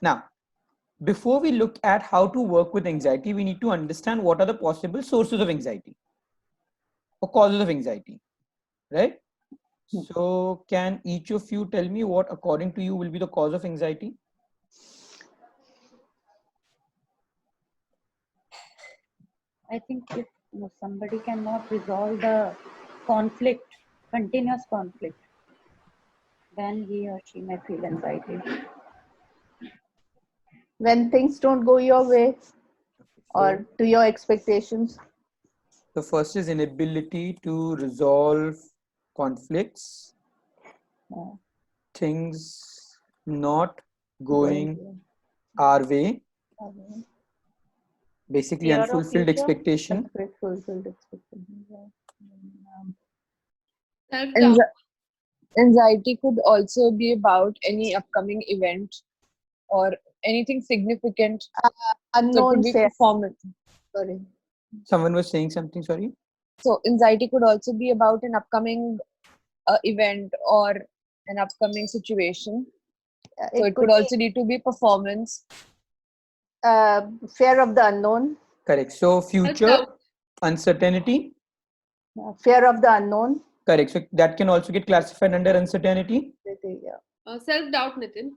Now, before we look at how to work with anxiety, we need to understand what are the possible sources of anxiety or causes of anxiety, right? So can each of you tell me what according to you will be the cause of anxiety? I think if somebody cannot resolve the conflict, continuous conflict, then he or she may feel anxiety. When things don't go your way or to your expectations. The first is inability to resolve conflicts, things not going our way, basically Fear of unfulfilled future? expectation. Fulfilled expectations. Self-doubt. Anxiety could also be about any upcoming event or anything significant. So it Unknown could be fear. performance. Sorry. Someone was saying something, sorry. So anxiety could also be about an upcoming event or an upcoming situation. So it could also need to be performance. Fear of the unknown. Correct. So future, Self-doubt. uncertainty. Fear of the unknown. Correct. So that can also get classified under uncertainty. Self-doubt, Nitin.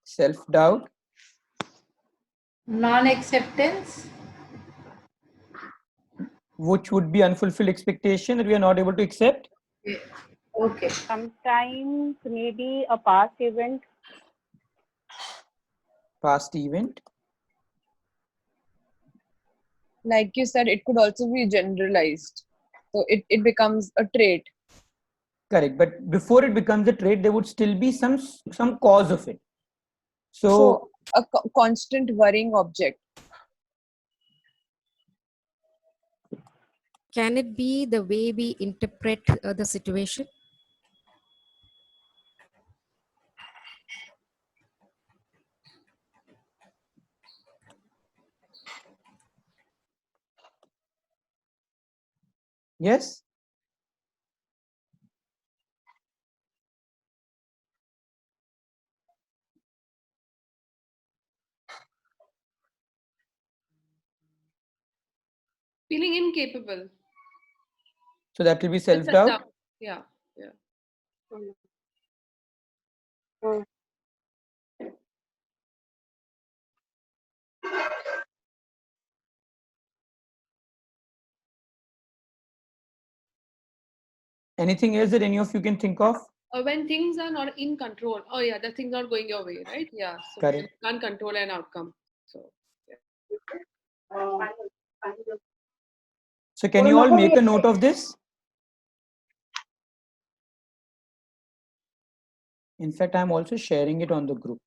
Self-doubt. Non-acceptance. Which would be unfulfilled expectation that we are not able to accept. Okay. Sometimes maybe a past event. Past event. Like you said, it could also be generalized. So it becomes a trait. Correct. But before it becomes a trait, there would still be some cause of it. So a constant worrying object. Can it be the way we interpret the situation? Yes. Feeling incapable. So that will be self-doubt. Yeah. Anything else that any of you can think of? When things are not in control. Oh yeah, the things not going your way, right? Yeah. So Correct. you can't control an outcome. So So can you all make a note of this? In fact, I'm also sharing it on the group.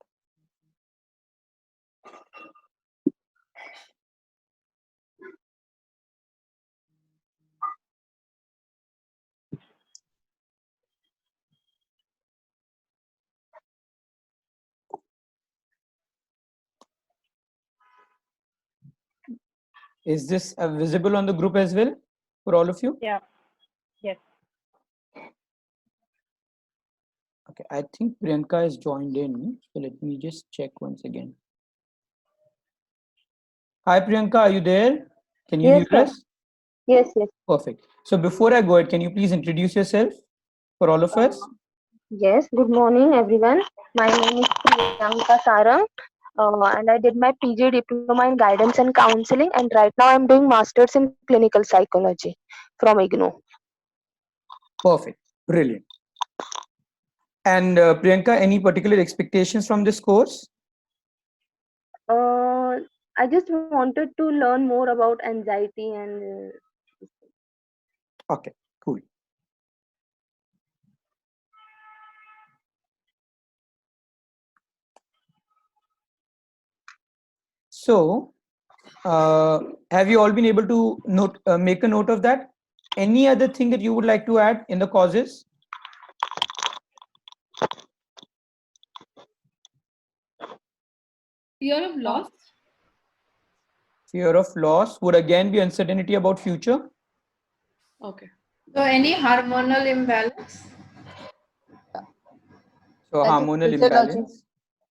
Is this visible on the group as well for all of you? Yeah. Yes. Okay, I think Priyanka has joined in. So let me just check once again. Hi Priyanka, are you there? Can you hear us? Yes, yes. Perfect. So before I go ahead, can you please introduce yourself for all of us? Yes, good morning everyone. My name is Priyanka Sarang and I did my PG diploma in guidance and counseling, and right now I'm doing masters in clinical psychology from IGNOU. Perfect. Brilliant. And Priyanka, any particular expectations from this course? I just wanted to learn more about anxiety and Okay, cool. So, have you all been able to make a note of that? Any other thing that you would like to add in the causes? fear of loss. Fear of loss would again be uncertainty about future. Okay. So any hormonal imbalance? So I think hormonal physiological. imbalance.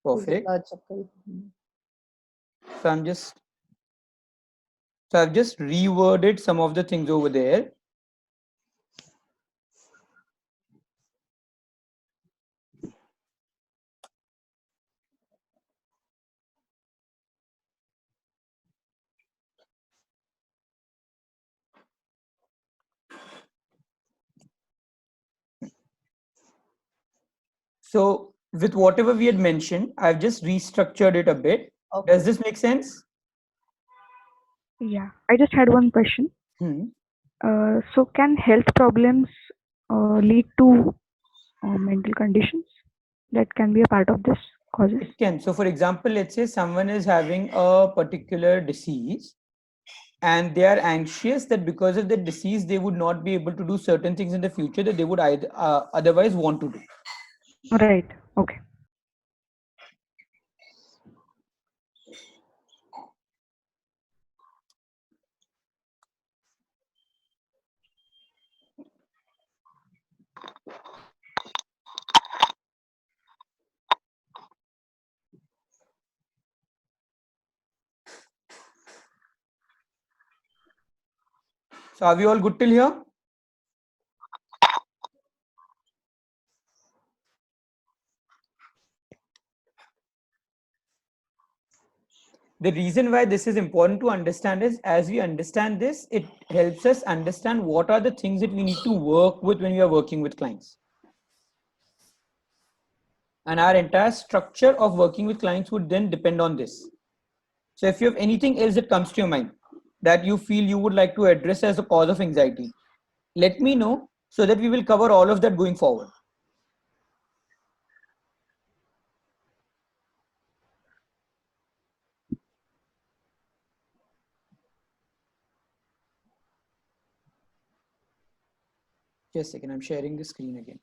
Perfect. Physiological. So I've just reworded some of the things over there. So with whatever we had mentioned, I've just restructured it a bit. Okay. Does this make sense? Yeah, I just had one question. Hmm. So can health problems lead to mental conditions that can be a part of this causes? It can. So for example, let's say someone is having a particular disease and they are anxious that because of the disease, they would not be able to do certain things in the future that they would otherwise want to do. Right. Okay. So are we all good till here? The reason why this is important to understand is as we understand this, it helps us understand what are the things that we need to work with when we are working with clients. And our entire structure of working with clients would then depend on this. So if you have anything else that comes to your mind that you feel you would like to address as a cause of anxiety, let me know so that we will cover all of that going forward. Just a second, I'm sharing the screen again.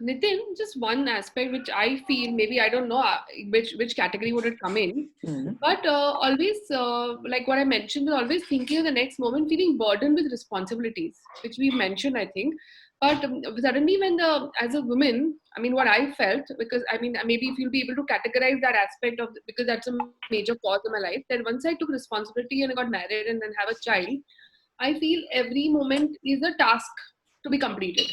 Nitin, just one aspect which I feel maybe I don't know which category would it come in, but always like what I mentioned, always thinking of the next moment, feeling burdened with responsibilities, which we mentioned I think. But suddenly when as a woman, I mean what I felt, because I mean maybe if you'll be able to categorize that aspect of because that's a major cause in my life, that once I took responsibility and I got married and then have a child, I feel every moment is a task to be completed.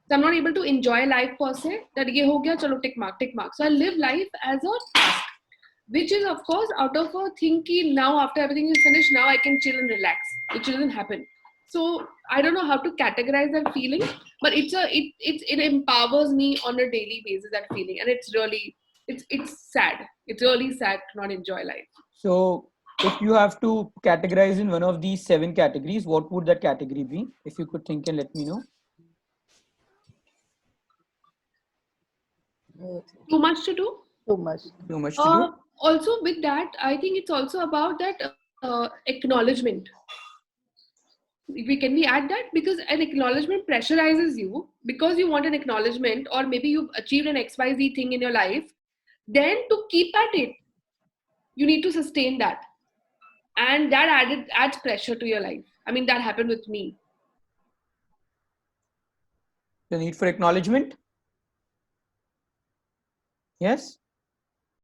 So I'm not able to enjoy life per se. That ye ho gaya, chalo tick mark, tick mark. So I live life as a task, which is of course out of a thing ki now after everything is finished, now I can chill and relax, which doesn't happen. So I don't know how to categorize that feeling, but it empowers me on a daily basis, that feeling, and it's really it's sad. It's really sad to not enjoy life. So if you have to categorize in one of these 7 categories, what would that category be? If you could think and let me know. Too much to do? Too much. Too much to do? Also with that, I think it's also about that acknowledgement. Can we add that? Because an acknowledgement pressurizes you because you want an acknowledgement, or maybe you've achieved an XYZ thing in your life. Then to keep at it, you need to sustain that. And that adds pressure to your life. I mean, that happened with me. The need for acknowledgement? Yes?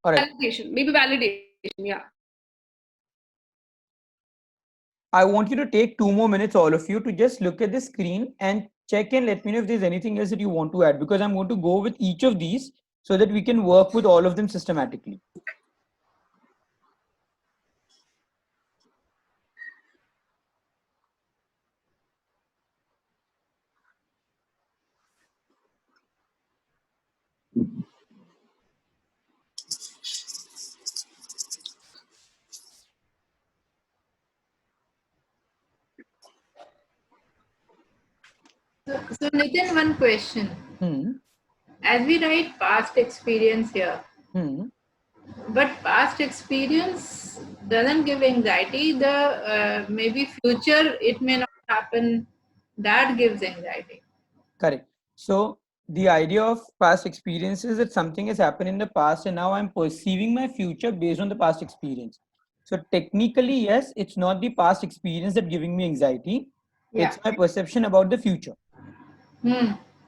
All right. Validation, maybe validation, yeah. I want you to take 2 more minutes, all of you, to just look at the screen and check and let me know if there's anything else that you want to add, because I'm going to go with each of these so that we can work with all of them systematically. So Nitin, one question. As we write past experience here, but past experience doesn't give anxiety. The maybe future it may not happen. That gives anxiety. Correct. So the idea of past experiences is that something has happened in the past and now I'm perceiving my future based on the past experience. So technically, yes, it's not the past experience that giving me anxiety. Yeah. It's my perception about the future.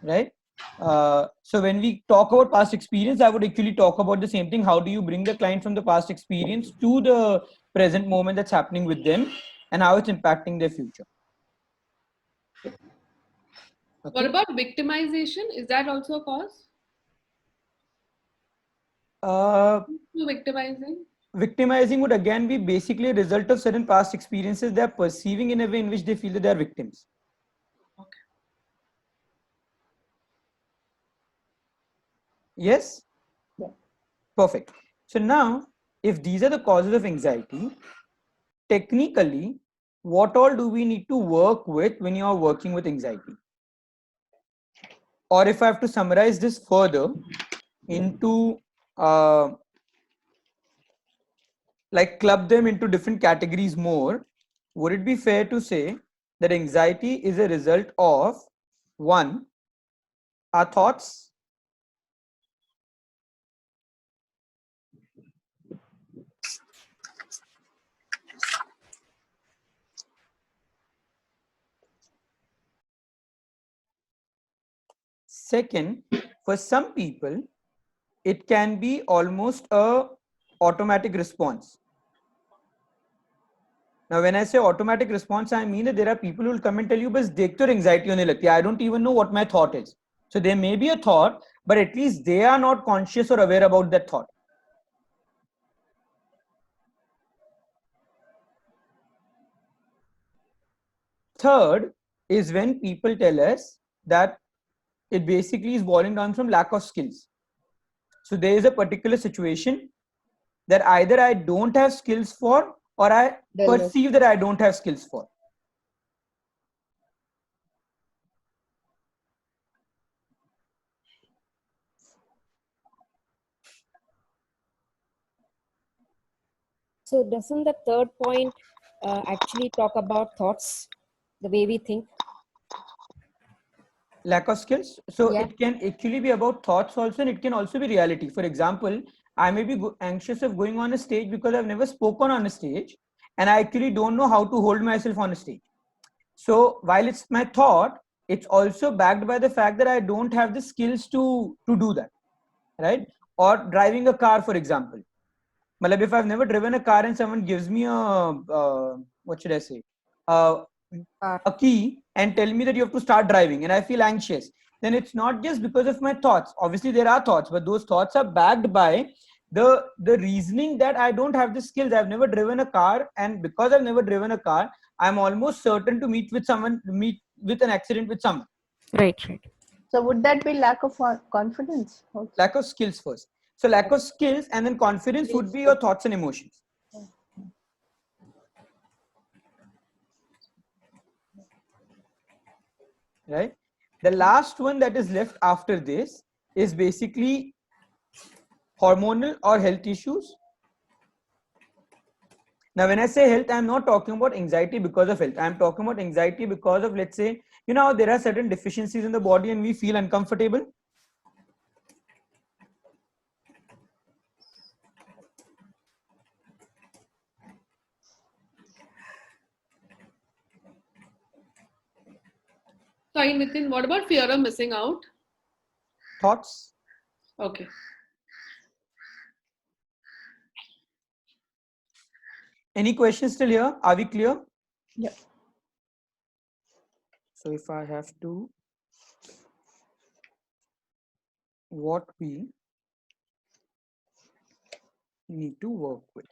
right? So when we talk about past experience, I would actually talk about the same thing. How do you bring the client from the past experience to the present moment that's happening with them, and how it's impacting their future? Okay. What about victimization? Is that also a cause? Victimizing would again be basically a result of certain past experiences they're perceiving in a way in which they feel that they're victims. Okay. Yes? Yeah. Perfect. So now, if these are the causes of anxiety, technically, what all do we need to work with when you are working with anxiety? Or if I have to summarize this further into like club them into different categories more, would it be fair to say that anxiety is a result of, one, our thoughts, second, for some people, it can be almost a automatic response. Now, when I say automatic response, I mean that there are people who will come and tell you, "But dekh to anxiety hone lagti hai. I don't even know what my thought is." So there may be a thought, but at least they are not conscious or aware about that thought. Third is when people tell us that it basically is boiling down from lack of skills. So there is a particular situation that either I don't have skills for, or I perceive that I don't have skills for. So doesn't the third point actually talk about thoughts, the way we think? Lack of skills. So Yeah. it can actually be about thoughts also, and it can also be reality. For example, I may be anxious of going on a stage because I've never spoken on a stage, and I actually don't know how to hold myself on a stage. So while it's my thought, it's also backed by the fact that I don't have the skills to do that, right? Or driving a car, for example. Malab, if I've never driven a car and someone gives me a what should I say, a key and tell me that you have to start driving, and I feel anxious, then it's not just because of my thoughts. Obviously there are thoughts, but those thoughts are backed by the reasoning that I don't have the skills. I've never driven a car, and because I've never driven a car, I'm almost certain to meet with an accident with someone. Right. So would that be lack of confidence also? Lack of skills first. So lack of skills, and then confidence would be your thoughts and emotions. Right? The last one that is left after this is basically hormonal or health issues. Now, when I say health, I'm not talking about anxiety because of health. I'm talking about anxiety because of, let's say, there are certain deficiencies in the body and we feel uncomfortable. Sorry, Nitin, what about fear of missing out? Thoughts? Okay. Any questions still here? Are we clear? Yeah. So if I have to, what we need to work with.